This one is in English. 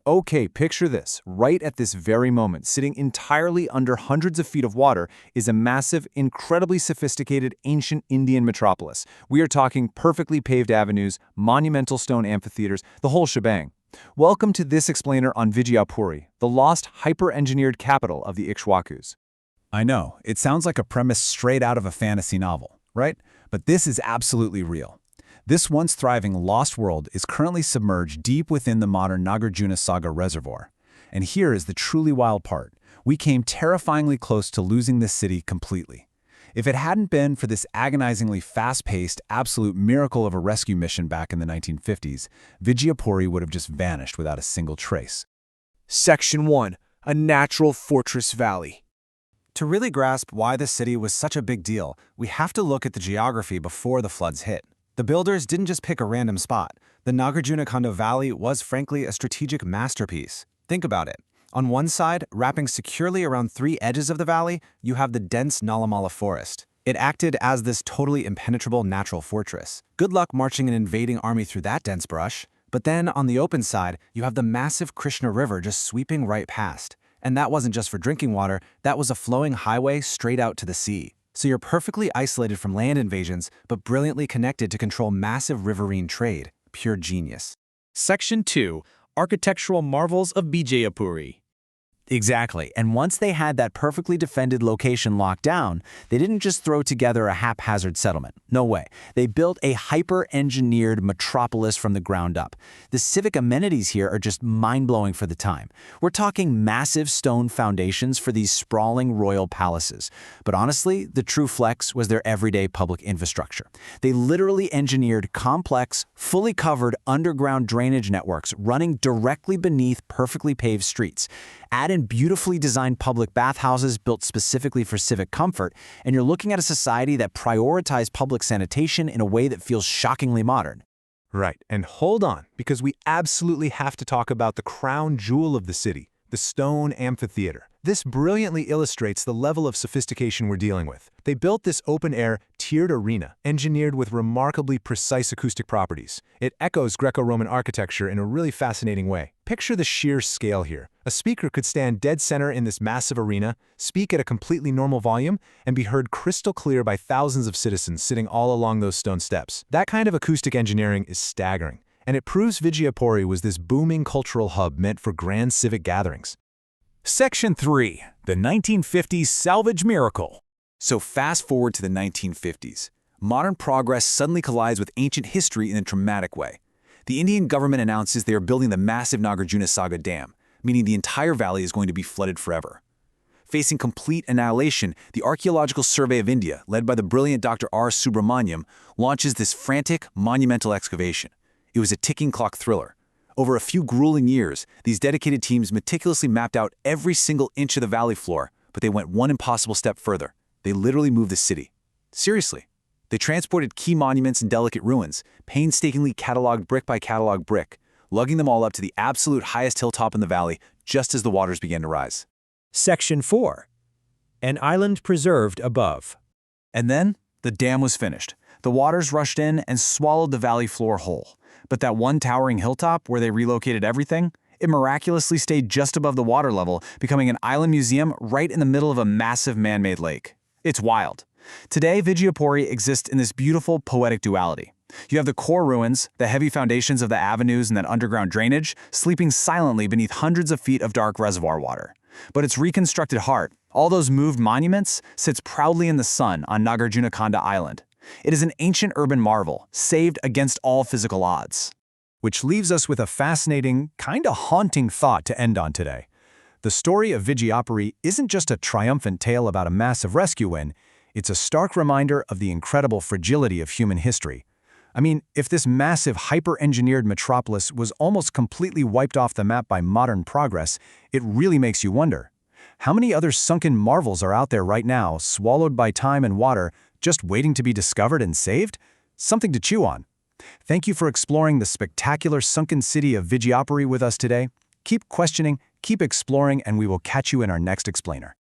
Okay, picture this. Right at this very moment, sitting entirely under hundreds of feet of water, is a massive, incredibly sophisticated ancient Indian metropolis. We are talking perfectly paved avenues, monumental stone amphitheaters, the whole shebang. Welcome to this explainer on Vijayapuri, the lost, hyper-engineered capital of the Ikshvakus. I know, it sounds like a premise straight out of a fantasy novel, right? But this is absolutely real. This once thriving lost world is currently submerged deep within the modern Nagarjuna Sagar Reservoir. And here is the truly wild part. We came terrifyingly close to losing this city completely. If it hadn't been for this agonizingly fast-paced, absolute miracle of a rescue mission back in the 1950s, Vijayapuri would have just vanished without a single trace. Section 1. A Natural Fortress Valley. To really grasp why this city was such a big deal, we have to look at the geography before the floods hit. The builders didn't just pick a random spot. The Nagarjunakonda Valley was frankly a strategic masterpiece. Think about it. On one side, wrapping securely around three edges of the valley, you have the dense Nalamala forest. It acted as this totally impenetrable natural fortress. Good luck marching an invading army through that dense brush. But then, on the open side, you have the massive Krishna River just sweeping right past. And that wasn't just for drinking water, that was a flowing highway straight out to the sea. So you're perfectly isolated from land invasions, but brilliantly connected to control massive riverine trade. Pure genius. Section 2. Architectural Marvels of Vijayapuri. Exactly, and once they had that perfectly defended location locked down, they didn't just throw together a haphazard settlement. No way. They built a hyper-engineered metropolis from the ground up. The civic amenities here are just mind-blowing for the time. We're talking massive stone foundations for these sprawling royal palaces. But honestly, the true flex was their everyday public infrastructure. They literally engineered complex, fully covered underground drainage networks running directly beneath perfectly paved streets. Add in beautifully designed public bathhouses built specifically for civic comfort, and you're looking at a society that prioritized public sanitation in a way that feels shockingly modern. Right, and hold on, because we absolutely have to talk about the crown jewel of the city, the stone amphitheater. This brilliantly illustrates the level of sophistication we're dealing with. They built this open-air, tiered arena, engineered with remarkably precise acoustic properties. It echoes Greco-Roman architecture in a really fascinating way. Picture the sheer scale here. A speaker could stand dead center in this massive arena, speak at a completely normal volume, and be heard crystal clear by thousands of citizens sitting all along those stone steps. That kind of acoustic engineering is staggering, and it proves Vijayapuri was this booming cultural hub meant for grand civic gatherings. Section 3. The 1950s Salvage Miracle. So fast forward to the 1950s. Modern progress suddenly collides with ancient history in a dramatic way. The Indian government announces they are building the massive Nagarjuna Sagar Dam, meaning the entire valley is going to be flooded forever. Facing complete annihilation, the Archaeological Survey of India, led by the brilliant Dr. R. Subrahmanyam, launches this frantic, monumental excavation. It was a ticking clock thriller. Over a few grueling years, these dedicated teams meticulously mapped out every single inch of the valley floor, but they went one impossible step further. They literally moved the city. Seriously. They transported key monuments and delicate ruins, painstakingly cataloged brick by catalog brick, lugging them all up to the absolute highest hilltop in the valley just as the waters began to rise. Section 4. An island preserved above. And then, the dam was finished. The waters rushed in and swallowed the valley floor whole. But that one towering hilltop where they relocated everything, it miraculously stayed just above the water level, becoming an island museum right in the middle of a massive man-made lake. It's wild. Today, Vijayapuri exists in this beautiful, poetic duality. You have the core ruins, the heavy foundations of the avenues and that underground drainage, sleeping silently beneath hundreds of feet of dark reservoir water. But its reconstructed heart, all those moved monuments, sits proudly in the sun on Nagarjunakonda Island. It is an ancient urban marvel, saved against all physical odds. Which leaves us with a fascinating, kinda haunting thought to end on today. The story of Vijayapuri isn't just a triumphant tale about a massive rescue win, it's a stark reminder of the incredible fragility of human history. I mean, if this massive hyper-engineered metropolis was almost completely wiped off the map by modern progress, it really makes you wonder. How many other sunken marvels are out there right now, swallowed by time and water, just waiting to be discovered and saved? Something to chew on. Thank you for exploring the spectacular sunken city of Vijayapuri with us today. Keep questioning, keep exploring, and we will catch you in our next explainer.